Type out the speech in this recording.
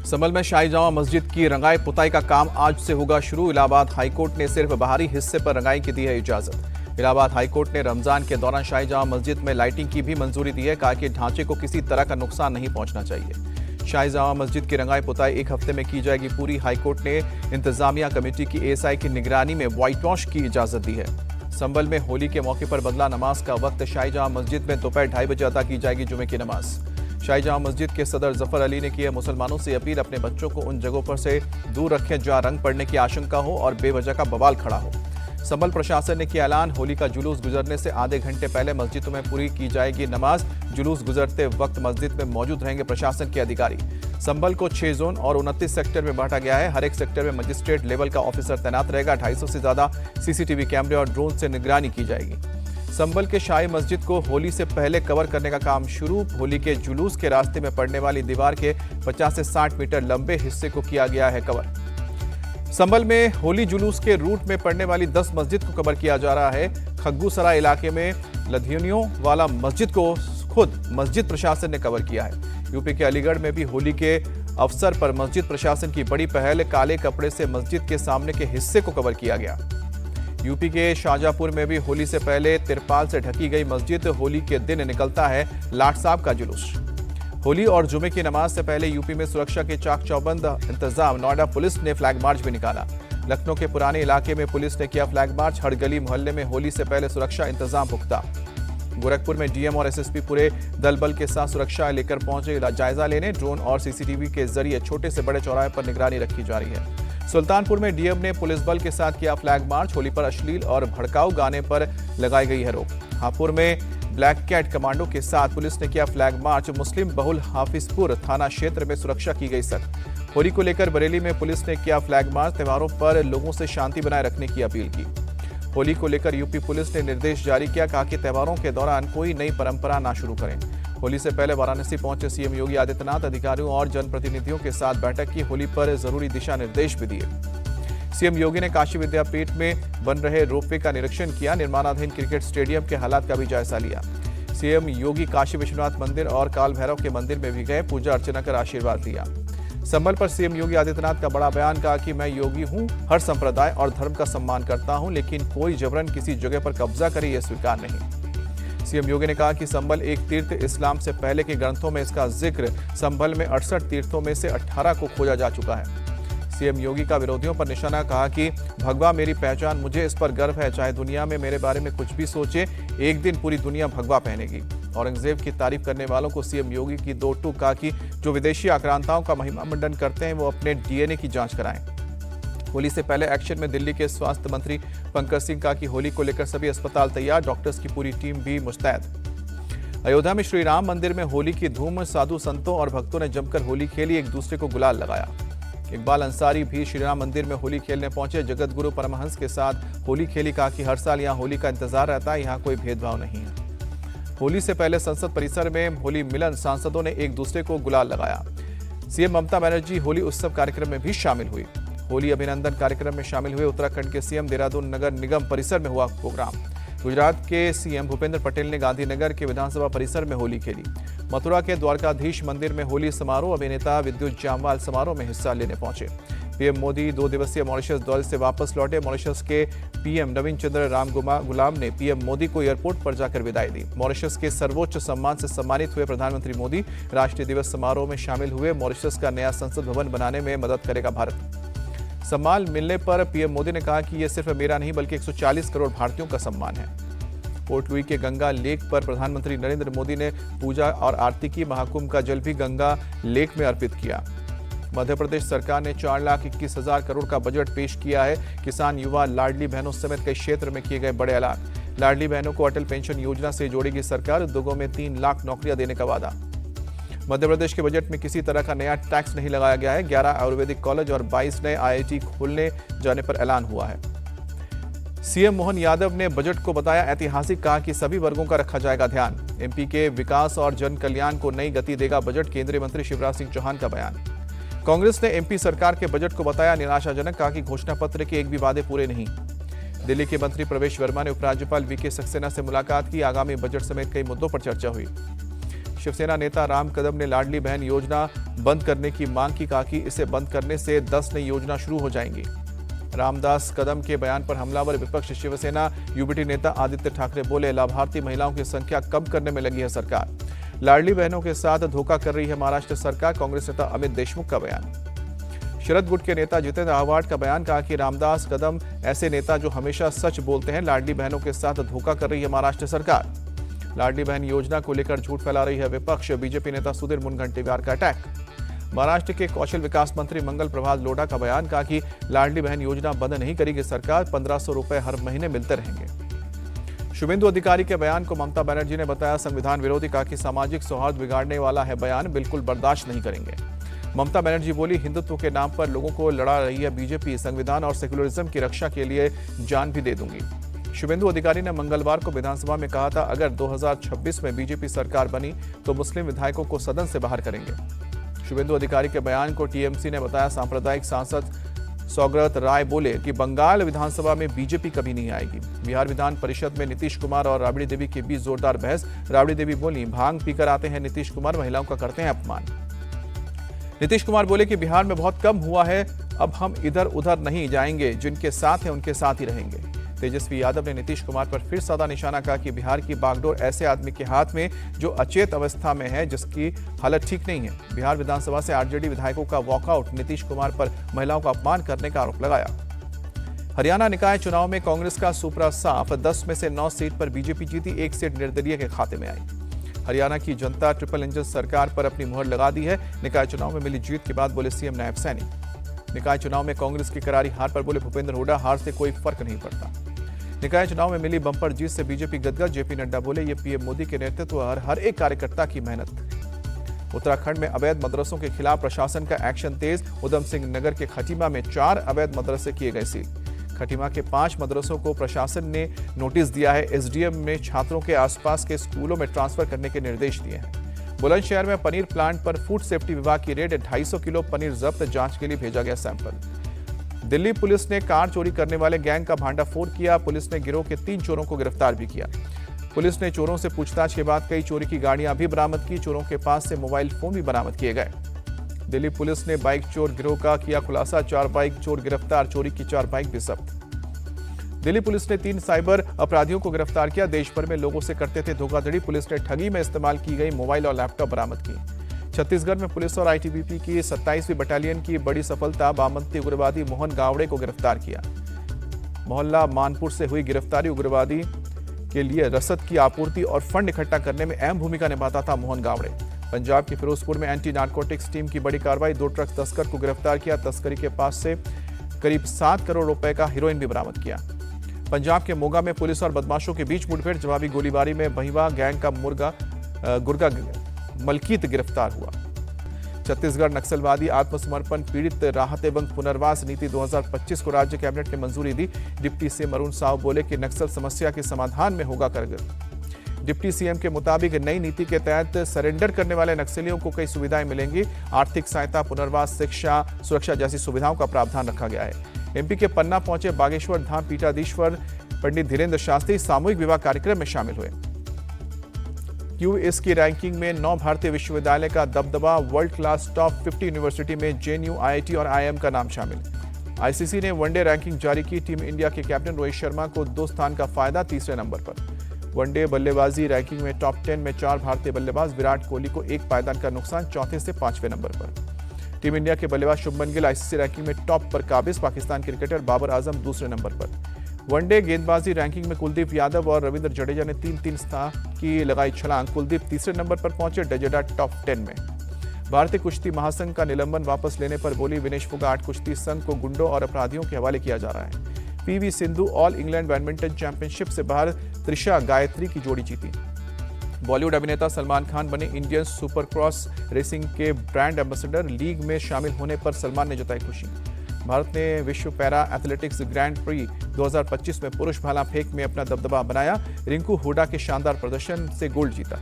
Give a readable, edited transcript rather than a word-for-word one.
संभल में शाही जामा मस्जिद की रंगाई पुताई का काम आज से होगा शुरू। इलाहाबाद हाईकोर्ट ने सिर्फ बाहरी हिस्से पर रंगाई की दी है इजाजत। इलाहाबाद हाईकोर्ट ने रमजान के दौरान शाही जामा मस्जिद में लाइटिंग की भी मंजूरी दी है। कहा कि ढांचे को किसी तरह का नुकसान नहीं पहुंचना चाहिए। शाही जामा मस्जिद की रंगाई पुताई एक हफ्ते में की जाएगी पूरी। हाईकोर्ट ने इंतजामिया कमेटी की एएसआई की निगरानी में व्हाइट वॉश की इजाजत दी है। संभल में होली के मौके पर बदला नमाज का वक्त। शाही जामा मस्जिद में दोपहर 2:30 बजे अदा की जाएगी जुमे की नमाज। शाही जामा मस्जिद के सदर जफर अली ने की है मुसलमानों से अपील, अपने बच्चों को उन जगहों पर से दूर रखें जहां रंग पड़ने की आशंका हो और बेवजह का बवाल खड़ा हो। संभल प्रशासन ने किया ऐलान, होली का जुलूस गुजरने से आधे घंटे पहले मस्जिदों में पूरी की जाएगी नमाज। जुलूस गुजरते वक्त मस्जिद में मौजूद रहेंगे प्रशासन के अधिकारी। संभल को 6 जोन और 29 सेक्टर में बांटा गया है। हर एक सेक्टर में मजिस्ट्रेट लेवल का ऑफिसर तैनात रहेगा। 250 से ज्यादा सीसीटीवी कैमरे और ड्रोन से निगरानी की जाएगी। संभल के शाही मस्जिद को होली से पहले कवर करने का काम शुरू। होली के जुलूस के रास्ते में पड़ने वाली दीवार के 50 से 60 मीटर लंबे हिस्से को किया गया है कवर। संभल में होली जुलूस के रूट में पड़ने वाली 10 मस्जिद को कवर किया जा रहा है। खग्गूसराय इलाके में लधियोनियों वाला मस्जिद को खुद मस्जिद प्रशासन ने कवर किया है। यूपी के अलीगढ़ में भी होली के अवसर पर मस्जिद प्रशासन की बड़ी पहल। काले कपड़े से मस्जिद के सामने के हिस्से को कवर किया गया। यूपी के शाहजहांपुर में भी होली से पहले तिरपाल से ढकी गई मस्जिद। होली के दिन निकलता है लाट साहब का जुलूस। होली और जुमे की नमाज से पहले यूपी में सुरक्षा के चाक चौबंद इंतजाम। नोएडा पुलिस ने फ्लैग मार्च भी निकाला। लखनऊ के पुराने इलाके में पुलिस ने किया फ्लैग मार्च। हर गली मोहल्ले में होली से पहले सुरक्षा इंतजाम पुख्ता। गोरखपुर में डीएम और एसएसपी पूरे दल बल के साथ सुरक्षा लेकर पहुंचे जायजा लेने। ड्रोन और सीसीटीवी के जरिए छोटे से बड़े चौराहे पर निगरानी रखी जा रही है। सुल्तानपुर में डीएम ने पुलिस बल के साथ किया फ्लैग मार्च। होली पर अश्लील और भड़काऊ गाने पर लगाई गई है रोक। हापुड़ में ब्लैक कैट कमांडो के साथ पुलिस ने किया फ्लैग मार्च। मुस्लिम बहुल हाफिजपुर थाना क्षेत्र में सुरक्षा की गई सख्त। होली को लेकर बरेली में पुलिस ने किया फ्लैग मार्च। त्योहारों पर लोगों से शांति बनाए रखने की अपील की। होली को लेकर यूपी पुलिस ने निर्देश जारी किया। कहा कि त्योहारों के दौरान कोई नई परंपरा ना शुरू करें। होली से पहले वाराणसी पहुंचे सीएम योगी आदित्यनाथ अधिकारियों और जनप्रतिनिधियों के साथ बैठक की। होली पर जरूरी दिशा निर्देश भी दिए। सीएम योगी ने काशी विद्यापीठ में बन रहे रोपवे का निरीक्षण किया। निर्माणाधीन क्रिकेट स्टेडियम के हालात का भी जायजा लिया। सीएम योगी काशी विश्वनाथ मंदिर और काल भैरव के मंदिर में भी गए, पूजा अर्चना कर आशीर्वाद लिया। संभल पर सीएम योगी आदित्यनाथ का बड़ा बयान। कहा कि मैं योगी हूं, हर संप्रदाय और धर्म का सम्मान करता हूं, लेकिन कोई जबरन किसी जगह पर कब्जा करे यह स्वीकार नहीं। सीएम योगी ने कहा कि संभल एक तीर्थ, इस्लाम से पहले के ग्रंथों में इसका जिक्र। संभल में 68 तीर्थों में से 18 को खोजा जा चुका है। सीएम योगी का विरोधियों पर निशाना। कहा कि भगवा मेरी पहचान, मुझे इस पर गर्व है। चाहे दुनिया में मेरे बारे में कुछ भी सोचे, एक दिन पूरी दुनिया भगवा पहनेगी। औरंगजेब की तारीफ करने वालों को सीएम योगी की दो टूक। कहा कि जो विदेशी आक्रांताओं का महिमा मंडन करते हैं वो अपने डीएनए की जांच कराएं। होली से पहले एक्शन में दिल्ली के स्वास्थ्य मंत्री पंकज सिंह। कहा कि होली को लेकर सभी अस्पताल तैयार, डॉक्टर्स की पूरी टीम भी मुस्तैद। अयोध्या में श्री राम मंदिर में होली की धूम। साधु संतों और भक्तों ने जमकर होली खेली, एक दूसरे को गुलाल लगाया। इकबाल अंसारी भी श्री राम मंदिर में होली खेलने पहुंचे। जगत गुरु परमहंस के साथ होली खेली। कहा कि हर साल यहां होली का इंतजार रहता है, यहां कोई भेदभाव नहीं है। होली से पहले संसद परिसर में होली मिलन, सांसदों ने एक दूसरे को गुलाल लगाया। सीएम ममता बनर्जी होली उत्सव कार्यक्रम में भी शामिल हुई। होली अभिनंदन कार्यक्रम में शामिल हुए उत्तराखंड के सीएम। देहरादून नगर निगम परिसर में हुआ प्रोग्राम। गुजरात के सीएम भूपेंद्र पटेल ने गांधीनगर के विधानसभा परिसर में होली खेली। मथुरा के द्वारकाधीश मंदिर में होली समारोह। अभिनेता विद्युत जामवाल समारोह में हिस्सा लेने पहुंचे। पीएम मोदी 2 दिवसीय मॉरिशस दौरे से वापस लौटे। मॉरिशस के पीएम नवीन चंद्र गुलाम ने पीएम मोदी को एयरपोर्ट पर जाकर विदाई दी। मॉरिशस के सर्वोच्च सम्मान से सम्मानित हुए प्रधानमंत्री मोदी। राष्ट्रीय दिवस समारोह में शामिल हुए। मॉरिशस का नया संसद भवन बनाने में मदद करेगा भारत। सम्मान मिलने पर पीएम मोदी ने कहा कि यह सिर्फ मेरा नहीं बल्कि 140 करोड़ भारतीयों का सम्मान है। पोर्ट लुई के गंगा लेक पर प्रधानमंत्री नरेंद्र मोदी ने पूजा और आरती की। महाकुंभ का जल भी गंगा लेक में अर्पित किया। मध्य प्रदेश सरकार ने 4,21,000 करोड़ का बजट पेश किया है। किसान, युवा, लाडली बहनों समेत कई क्षेत्र में किए गए बड़े ऐलान। लाडली बहनों को अटल पेंशन योजना से जोड़ेगी सरकार। उद्योगों में 3 लाख नौकरियां देने का वादा। मध्य प्रदेश के बजट में किसी तरह का नया टैक्स नहीं लगाया गया है। 11 आयुर्वेदिक कॉलेज और 22 नए आईआईटी खोलने जाने पर ऐलान हुआ है। सीएम मोहन यादव ने बजट को बताया ऐतिहासिक। कहा कि सभी वर्गों का रखा जाएगा ध्यान। एमपी के विकास और जन कल्याण को नई गति देगा बजट। केंद्रीय मंत्री शिवराज सिंह चौहान का बयान। कांग्रेस ने एमपी सरकार के बजट को बताया निराशाजनक। कहा कि घोषणा पत्र के एक भी वादे पूरे नहीं। दिल्ली के मंत्री प्रवेश वर्मा ने उपराज्यपाल वीके सक्सेना से मुलाकात की। आगामी बजट समेत कई मुद्दों पर चर्चा हुई। शिवसेना नेता राम कदम ने लाडली बहन योजना बंद करने की मांग की, कहा कि इसे बंद करने से 10 नई योजना शुरू हो जाएंगी। रामदास कदम के बयान पर हमलावर विपक्ष शिवसेना यूबीटी नेता आदित्य ठाकरे बोले, लाभार्थी महिलाओं की संख्या कम करने में लगी है सरकार। लाडली बहनों के साथ धोखा कर रही है महाराष्ट्र सरकार, कांग्रेस नेता अमित देशमुख का बयान। शरद गुट के नेता जितेंद्र आव्हाड का बयान, कहा कि रामदास कदम ऐसे नेता जो हमेशा सच बोलते हैं, लाडली बहनों के साथ धोखा कर रही है महाराष्ट्र सरकार। लाडली बहन योजना को लेकर झूठ फैला रही है विपक्ष, बीजेपी नेता सुधीर मुनगंटीवार का अटैक। महाराष्ट्र के कौशल विकास मंत्री मंगल प्रभात लोढ़ा का बयान, कहा कि लाडली बहन योजना बंद नहीं करेगी सरकार, 1500 रुपए हर महीने मिलते रहेंगे। शुभेंदु अधिकारी के बयान को ममता बनर्जी ने बताया संविधान विरोधी, कहा कि सामाजिक सौहार्द बिगाड़ने वाला है बयान, बिल्कुल बर्दाश्त नहीं करेंगे। ममता बनर्जी बोली, हिंदुत्व के नाम पर लोगों को लड़ा रही है बीजेपी, संविधान और सेक्युलरिज्म की रक्षा के लिए जान भी दे दूंगी। शुभेंदु अधिकारी ने मंगलवार को विधानसभा में कहा था, अगर 2026 में बीजेपी सरकार बनी तो मुस्लिम विधायकों को सदन से बाहर करेंगे। शुभेंदु अधिकारी के बयान को टीएमसी ने बताया। सांप्रदायिक सांसद सौगत राय बोले कि बंगाल विधानसभा में बीजेपी कभी नहीं आएगी। बिहार विधान परिषद में नीतीश कुमार और राबड़ी देवी के बीच जोरदार बहस। राबड़ी देवी बोली, भांग पीकर आते हैं नीतीश कुमार, महिलाओं का करते हैं अपमान। नीतीश कुमार बोले कि बिहार में बहुत कम हुआ है, अब हम इधर उधर नहीं जाएंगे, जिनके साथ हैं उनके साथ ही रहेंगे। तेजस्वी यादव ने नीतीश कुमार पर फिर साधा निशाना, कहा कि बिहार की बागडोर ऐसे आदमी के हाथ में जो अचेत अवस्था में है, जिसकी हालत ठीक नहीं है। बिहार विधानसभा से आरजेडी विधायकों का वॉकआउट, नीतीश कुमार पर महिलाओं का अपमान करने का आरोप लगाया। हरियाणा निकाय चुनाव में कांग्रेस का सुपरा साफ, 10 में से 9 सीट पर बीजेपी जीती, 1 सीट निर्दलीय के खाते में आई। हरियाणा की जनता ट्रिपल इंजन सरकार पर अपनी मुहर लगा दी है। निकाय चुनाव में मिली जीत के बाद बोले सीएम नायब सैनी। निकाय चुनाव में कांग्रेस की करारी हार पर बोले भूपेंद्र हुड्डा, हार से कोई फर्क नहीं पड़ता। निकाय चुनाव में मिली बंपर जीत से बीजेपी गदगद, जेपी नड्डा बोले, ये पीएम मोदी के नेतृत्व और हर एक कार्यकर्ता की मेहनत। उत्तराखंड में अवैध मदरसों के खिलाफ प्रशासन का एक्शन तेज। उधम सिंह नगर के खटीमा में 4 अवैध मदरसे किए गए सील। खटीमा के 5 मदरसों को प्रशासन ने नोटिस दिया है। एसडीएम ने छात्रों के आसपास के स्कूलों में ट्रांसफर करने के निर्देश दिए हैं। बुलंदशहर में पनीर प्लांट पर फूड सेफ्टी विभाग की रेड, 250 किलो पनीर जब्त, जांच के लिए भेजा गया सैंपल। दिल्ली पुलिस ने कार चोरी करने वाले गैंग का भांडाफोड़ किया। पुलिस ने गिरोह के 3 चोरों को गिरफ्तार भी किया। पुलिस ने चोरों से पूछताछ के बाद कई चोरी की गाड़ियां भी बरामद की। चोरों के पास से मोबाइल फोन भी बरामद किए गए। दिल्ली पुलिस ने बाइक चोर गिरोह का किया खुलासा, 4 बाइक चोर गिरफ्तार, चोरी की 4 बाइक भी जब्त। दिल्ली पुलिस ने 3 साइबर अपराधियों को गिरफ्तार किया। देश भर में लोगों से करते थे धोखाधड़ी। पुलिस ने ठगी में इस्तेमाल की गई मोबाइल और लैपटॉप बरामद की। छत्तीसगढ़ में पुलिस और आईटीबीपी की 27वीं बटालियन की बड़ी सफलता, वामपंथी उग्रवादी मोहन गावड़े को गिरफ्तार किया। मोहल्ला मानपुर से हुई गिरफ्तारी। उग्रवादी के लिए रसद की आपूर्ति और फंड इकट्ठा करने में अहम भूमिका निभाता था मोहन गावड़े। पंजाब के फिरोजपुर में एंटी नारकोटिक्स टीम की बड़ी कार्रवाई, 2 ट्रक तस्कर को गिरफ्तार किया। तस्करी के पास से करीब 7 करोड़ रुपए का हेरोइन भी बरामद किया। पंजाब के मोगा में पुलिस और बदमाशों के बीच मुठभेड़, जवाबी गोलीबारी में बहिवा गैंग का गुर्गा मलकीत गिरफ्तार हुआ। छत्तीसगढ़ नक्सलवादी आत्मसमर्पण पीड़ित राहत एवं पुनर्वास नीति 2025 को राज्य कैबिनेट ने मंजूरी दी। डिप्टी सीएम अरुण साव बोले कि नक्सल समस्या के समाधान में होगा कारगर। डिप्टी सीएम के मुताबिक नई नीति के तहत सरेंडर करने वाले नक्सलियों को कई सुविधाएं मिलेंगी। आर्थिक सहायता, पुनर्वास, शिक्षा, सुरक्षा जैसी सुविधाओं का प्रावधान रखा गया है। एमपी के पन्ना पहुंचे बागेश्वर धाम पीठाधीश्वर पंडित धीरेन्द्र शास्त्री सामूहिक विवाह कार्यक्रम में शामिल हुए। क्यूएस की रैंकिंग में 9 भारतीय विश्वविद्यालय का दबदबा। वर्ल्ड क्लास टॉप 50 यूनिवर्सिटी में जेएनयू, आईआईटी और आईआईएम का नाम शामिल। आईसीसी ने वनडे रैंकिंग जारी की। टीम इंडिया के कैप्टन रोहित शर्मा को 2 स्थान का फायदा, 3रे नंबर पर। वनडे बल्लेबाजी रैंकिंग में टॉप 10 में 4 भारतीय बल्लेबाज। विराट कोहली को 1 पायदान का नुकसान, 4थे से 5वें नंबर पर। टीम इंडिया के बल्लेबाज शुभमन गिल आईसीसी रैंकिंग में टॉप पर काबिज। पाकिस्तान क्रिकेटर बाबर आजम 2रे नंबर पर। वनडे गेंदबाजी रैंकिंग में कुलदीप यादव और रविंद्र जडेजा ने 3-3 स्थान की लगाई छलांग। कुलदीप 3रे नंबर पर पहुंचे, जडेजा टॉप 10 में। भारतीय कुश्ती महासंघ का निलंबन वापस लेने पर बोली विनेश फोगाट, कुश्ती संघ को गुंडों और अपराधियों के हवाले किया जा रहा है। PV Sindhu all England badminton championship से बाहर, त्रिशा गायत्री की जोड़ी जीती। बॉलीवुड अभिनेता सलमान खान बने इंडियन सुपरक्रॉस रेसिंग के ब्रांड एम्बेसडर। लीग में शामिल होने पर सलमान ने जताई खुशी। भारत ने विश्व पैरा एथलेटिक्स ग्रैंड प्री 2025 में पुरुष भाला फेंक में अपना दबदबा बनाया। रिंकू हुड्डा के शानदार प्रदर्शन से गोल्ड जीता।